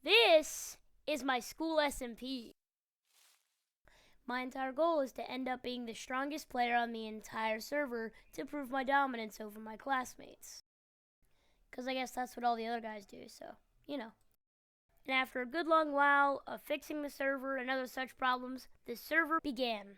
This is my school SMP. My entire goal is to end up being the strongest player on the entire server to prove my dominance over my classmates. Because I guess that's what all the other guys do, so, you know. And after a good long while of fixing the server and other such problems, the server began.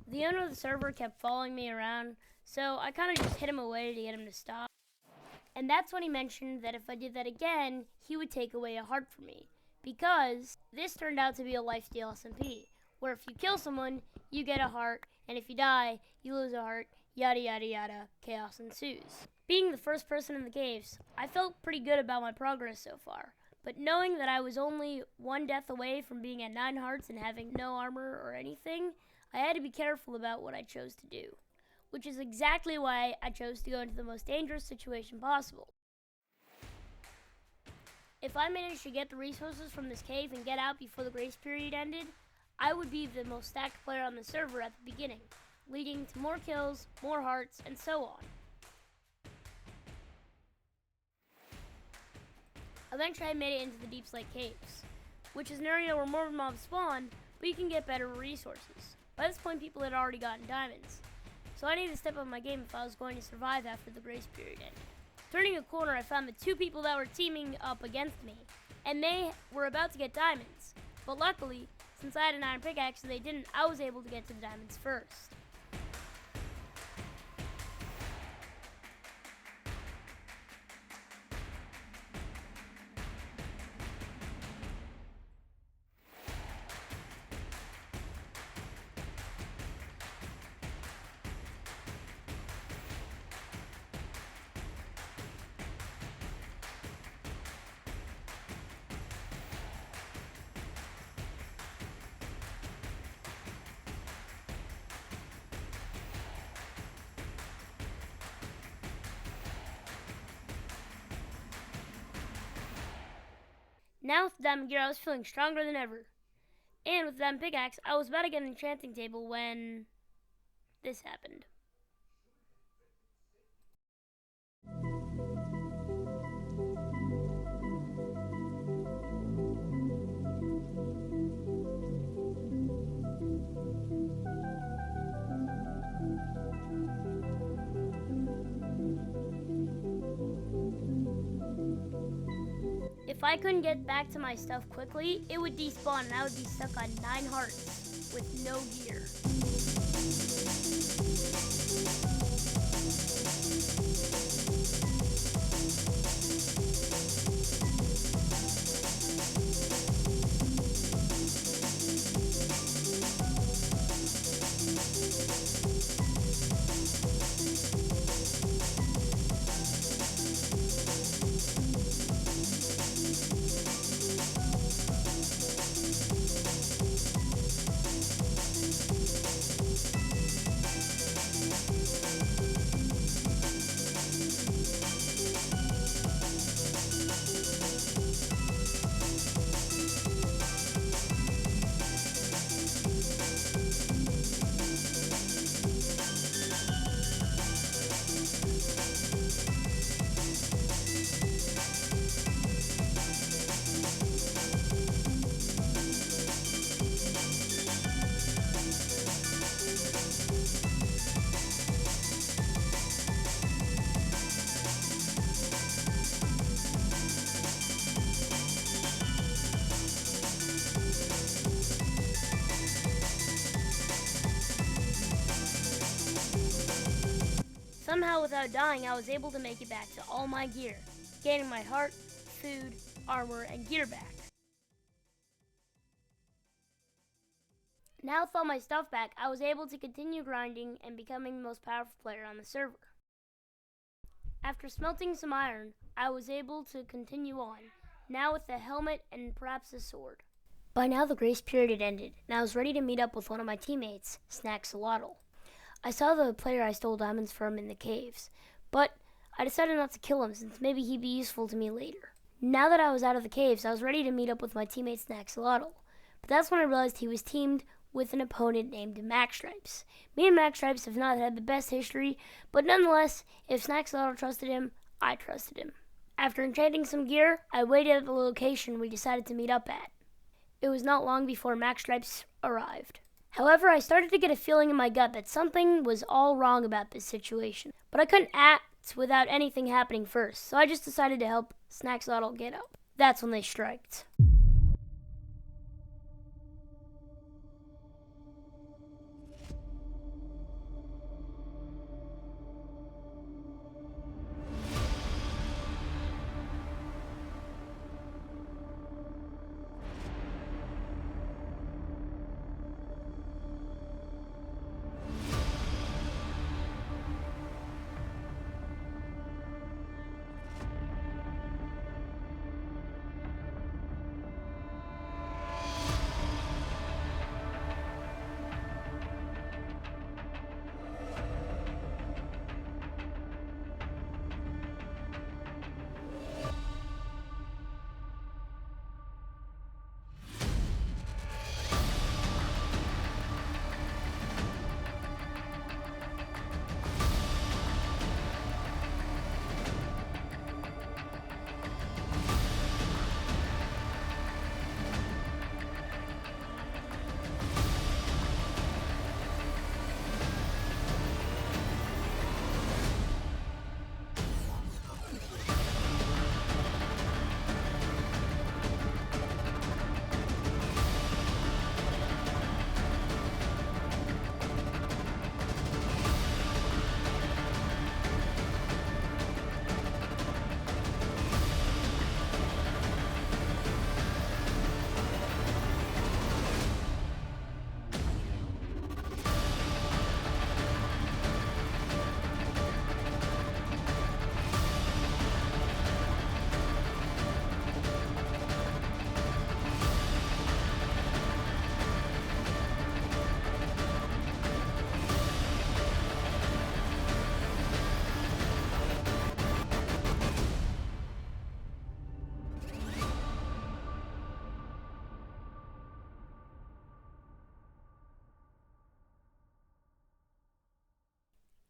The owner of the server kept following me around, so I kind of just hit him away to get him to stop. And that's when he mentioned that if I did that again, he would take away a heart from me. Because this turned out to be a lifesteal SMP, where if you kill someone, you get a heart, and if you die, you lose a heart, yada yada yada, chaos ensues. Being the first person in the caves, I felt pretty good about my progress so far. But knowing that I was only one death away from being at 9 hearts and having no armor or anything, I had to be careful about what I chose to do. Which is exactly why I chose to go into the most dangerous situation possible. If I managed to get the resources from this cave and get out before the grace period ended, I would be the most stacked player on the server at the beginning, leading to more kills, more hearts, and so on. Eventually I made it into the Deep Slate Caves, which is an area where more mobs spawn, but you can get better resources. By this point people had already gotten diamonds, so I needed to step up my game if I was going to survive after the grace period ended. Turning a corner, I found the 2 people that were teaming up against me, and they were about to get diamonds. But luckily, since I had an iron pickaxe and they didn't, I was able to get to the diamonds first. Now with the diamond gear, I was feeling stronger than ever. And with the diamond pickaxe, I was about to get an enchanting table when this happened. If I couldn't get back to my stuff quickly, it would despawn and I would be stuck on 9 hearts with no gear. Somehow, without dying, I was able to make it back to all my gear, gaining my heart, food, armor, and gear back. Now with all my stuff back, I was able to continue grinding and becoming the most powerful player on the server. After smelting some iron, I was able to continue on, now with a helmet and perhaps a sword. By now the grace period had ended, and I was ready to meet up with one of my teammates, Snaxolotl. I saw the player I stole diamonds from in the caves, but I decided not to kill him since maybe he'd be useful to me later. Now that I was out of the caves, I was ready to meet up with my teammate Snaxolotl, but that's when I realized he was teamed with an opponent named Max Stripes. Me and Max Stripes have not had the best history, but nonetheless, if Snaxolotl trusted him, I trusted him. After enchanting some gear, I waited at the location we decided to meet up at. It was not long before Max Stripes arrived. However, I started to get a feeling in my gut that something was all wrong about this situation. But I couldn't act without anything happening first, so I just decided to help Snaxolotl get up. That's when they striked.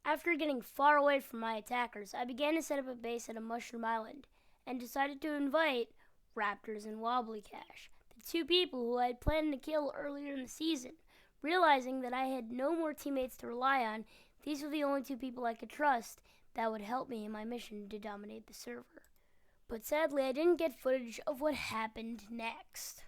After getting far away from my attackers, I began to set up a base at a mushroom island and decided to invite Raptors and Wobblycash, the two people who I had planned to kill earlier in the season. Realizing that I had no more teammates to rely on, these were the only two people I could trust that would help me in my mission to dominate the server. But sadly, I didn't get footage of what happened next.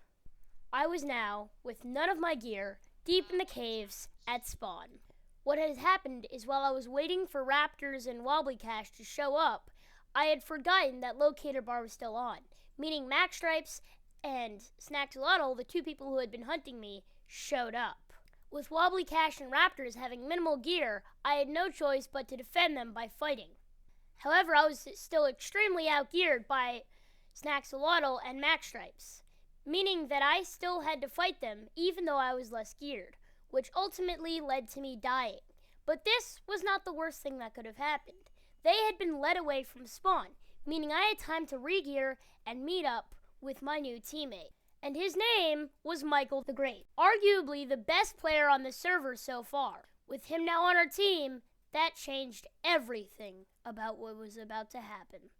I was now, with none of my gear, deep in the caves at spawn. What had happened is while I was waiting for Raptors and Wobblycash to show up, I had forgotten that locator bar was still on, meaning Max Stripes and Snaxolotl, the two people who had been hunting me, showed up. With Wobblycash and Raptors having minimal gear, I had no choice but to defend them by fighting. However, I was still extremely outgeared by Snaxolotl and Max Stripes, meaning that I still had to fight them even though I was less geared, which ultimately led to me dying. But this was not the worst thing that could have happened. They had been led away from spawn, meaning I had time to re-gear and meet up with my new teammate. And his name was Michael the Great, arguably the best player on the server so far. With him now on our team, that changed everything about what was about to happen.